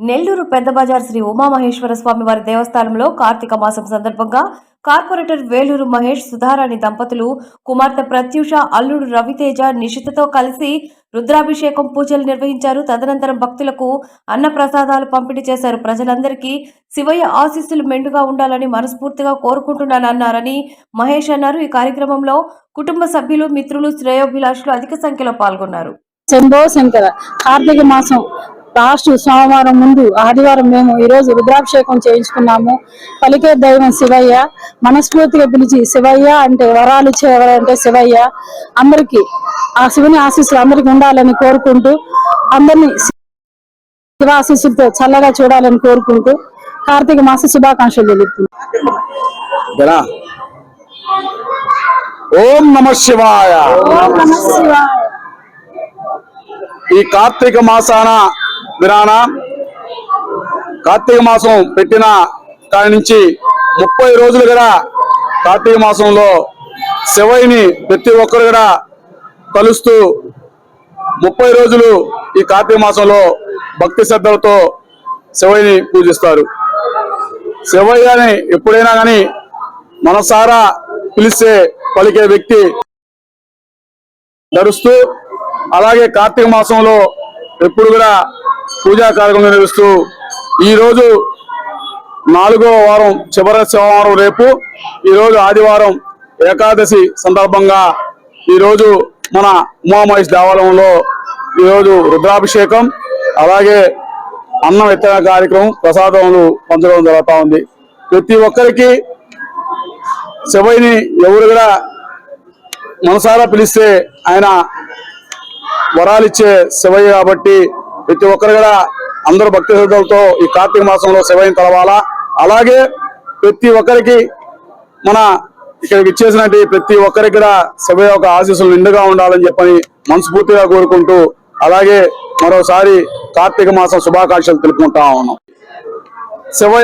నెల్లూరు పెద్ద బజార్ శ్రీ ఉమామహేశ్వర స్వామి వారి దేవస్థానంలో కార్తీక మాసం సందర్భంగా కార్పొరేటర్ వేలూరు మహేష్ సుధారాణి దంపతులు కుమార్తె ప్రత్యూష అల్లుడు రవితేజ నిషితతో కలిసి రుద్రాభిషేకం పూజలు నిర్వహించారు. తదనంతరం భక్తులకు అన్న ప్రసాదాలు పంపిణీ చేశారు. ప్రజలందరికీ శివయ్య ఆశీస్సులు మెండుగా ఉండాలని మనస్ఫూర్తిగా కోరుకుంటున్నానన్నారని మహేష్ అన్నారు. ఈ కార్యక్రమంలో కుటుంబ సభ్యులు, మిత్రులు, శ్రేయోభిలాషులు అధిక సంఖ్యలో పాల్గొన్నారు. శంభో శంకర. కార్తీక మాసం లాస్ట్ సోమవారం ముందు ఆదివారం మేము ఈరోజు రుద్రాభిషేకం చేయించుకున్నాము. పలికే దైవం శివయ్య. మనస్ఫూర్తిగా పిలిచి శివయ్య అంటే వరాలు ఇచ్చేవారంటే శివయ్య. అందరికీ ఆ శివుని ఆశీస్సులు అందరికి ఉండాలని కోరుకుంటూ, అందరినీ శివ ఆశీస్సులతో చల్లగా చూడాలని కోరుకుంటూ కార్తీక మాస శుభాకాంక్షలు తెలుపుతున్నాం. ఓం నమః శివాయ. ఓం నమః శివాయ. ఈ కార్తీక మాసాన కార్తీక మాసం పెట్టిన కాడి నుంచి 30 రోజులు కూడా కార్తీక మాసంలో శివయ్యని ప్రతి ఒక్కరు కూడా కలుస్తూ 30 రోజులు ఈ కార్తీక మాసంలో భక్తి శ్రద్ధలతో శివయ్యని పూజిస్తారు. శివయ్యని ఎప్పుడైనా కానీ మనసారా పిలిస్తే పలికే వ్యక్తి ధరుస్తూ, అలాగే కార్తీక మాసంలో ఎప్పుడు కూడా పూజా కార్యక్రమం నిర్వహిస్తూ ఈరోజు 4వ వారం చివరి సోమవారం, రేపు ఈరోజు ఆదివారం ఏకాదశి సందర్భంగా ఈరోజు మన ఉమామహేష్ దేవాలయంలో ఈరోజు రుద్రాభిషేకం, అలాగే అన్నం విత్తన కార్యక్రమం, ప్రసాదములు పంచడం జరుగుతూ ఉంది. ప్రతి ఒక్కరికి శివయ్యని ఎవరు కూడా మనసారా పిలిస్తే ఆయన వరాలిచ్చే శివయ్య కాబట్టి ప్రతి ఒక్కరు కూడా అందరూ భక్తి శ్రద్ధలతో ఈ కార్తీక మాసంలో శివయ్యని తలవాలా. అలాగే ప్రతి ఒక్కరికి మన ఇక్కడికి ఇచ్చేసినట్టు ప్రతి ఒక్కరికి కూడా శివయ్య ఒక ఆశీస్సులు నిండుగా ఉండాలని చెప్పని మనస్ఫూర్తిగా కోరుకుంటూ, అలాగే మరోసారి కార్తీక మాసం శుభాకాంక్షలు తెలుపుకుంటా ఉన్నాం. శివయ్య